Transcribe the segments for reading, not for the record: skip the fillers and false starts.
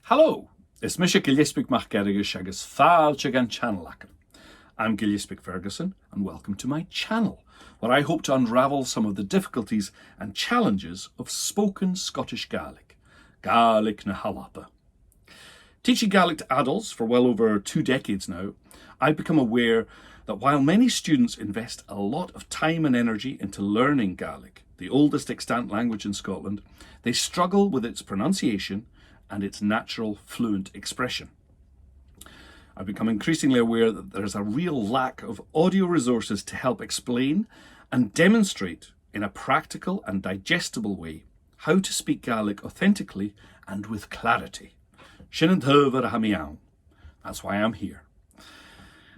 Hello, is mis Gaelic Machgerigish agus fáilte gan channel acan. I'm Gaelic Ferguson and welcome to my channel, where I hope to unravel some of the difficulties and challenges of spoken Scottish Gaelic, Gaelic na Halapa. Teaching Gaelic to adults for well over 2 decades now, I've become aware that while many students invest a lot of time and energy into learning Gaelic, the oldest extant language in Scotland, they struggle with its pronunciation and its natural fluent expression. I've become increasingly aware that there is a real lack of audio resources to help explain and demonstrate in a practical and digestible way how to speak Gaelic authentically and with clarity. That's why I'm here.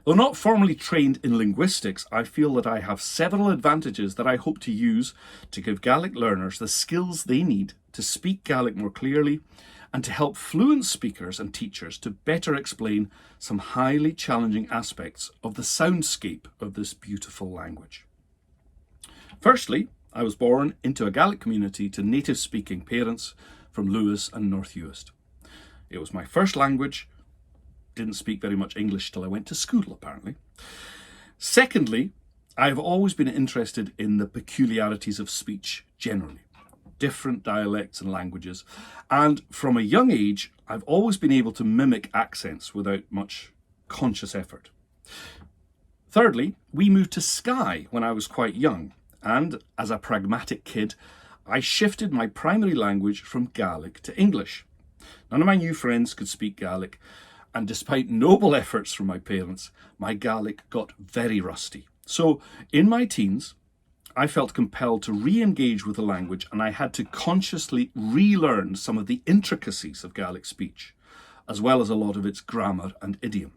Though not formally trained in linguistics, I feel that I have several advantages that I hope to use to give Gaelic learners the skills they need to speak Gaelic more clearly and to help fluent speakers and teachers to better explain some highly challenging aspects of the soundscape of this beautiful language. Firstly, I was born into a Gaelic community to native-speaking parents from Lewis and North Uist. It was my first language. Didn't speak very much English till I went to school, apparently. Secondly, I've always been interested in the peculiarities of speech generally, different dialects and languages, and from a young age, I've always been able to mimic accents without much conscious effort. Thirdly, we moved to Skye when I was quite young, and as a pragmatic kid, I shifted my primary language from Gaelic to English. None of my new friends could speak Gaelic, and despite noble efforts from my parents, my Gaelic got very rusty. So in my teens, I felt compelled to re-engage with the language, and I had to consciously relearn some of the intricacies of Gaelic speech, as well as a lot of its grammar and idiom.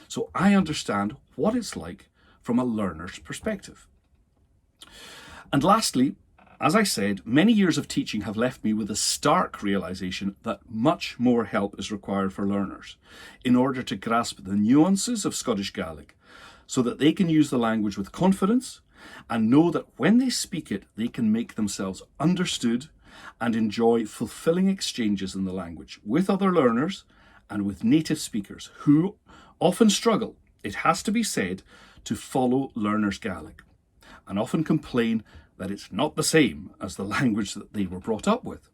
So I understand what it's like from a learner's perspective. And lastly, as I said, many years of teaching have left me with a stark realization that much more help is required for learners in order to grasp the nuances of Scottish Gaelic so that they can use the language with confidence and know that when they speak it, they can make themselves understood and enjoy fulfilling exchanges in the language with other learners and with native speakers who often struggle, it has to be said, to follow learners' Gaelic and often complain that it's not the same as the language that they were brought up with.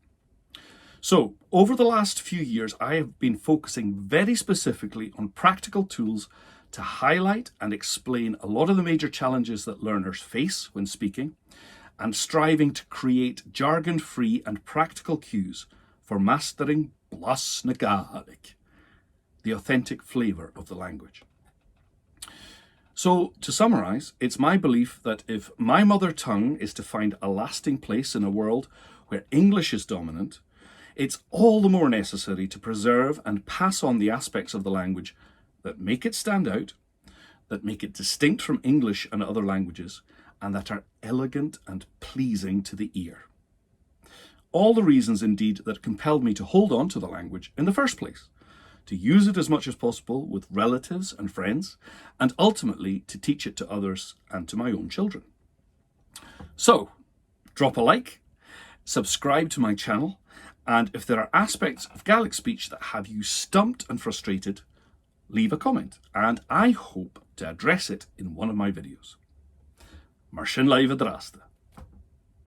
So, over the last few years, I have been focusing very specifically on practical tools to highlight and explain a lot of the major challenges that learners face when speaking, and striving to create jargon-free and practical cues for mastering Blas na Gaelic, the authentic flavour of the language. So, to summarise, it's my belief that if my mother tongue is to find a lasting place in a world where English is dominant, it's all the more necessary to preserve and pass on the aspects of the language that make it stand out, that make it distinct from English and other languages, and that are elegant and pleasing to the ear. All the reasons, indeed, that compelled me to hold on to the language in the first place, to use it as much as possible with relatives and friends, and ultimately to teach it to others and to my own children. So, drop a like, subscribe to my channel, and if there are aspects of Gaelic speech that have you stumped and frustrated, leave a comment, and I hope to address it in one of my videos. Mar sin live adrasta.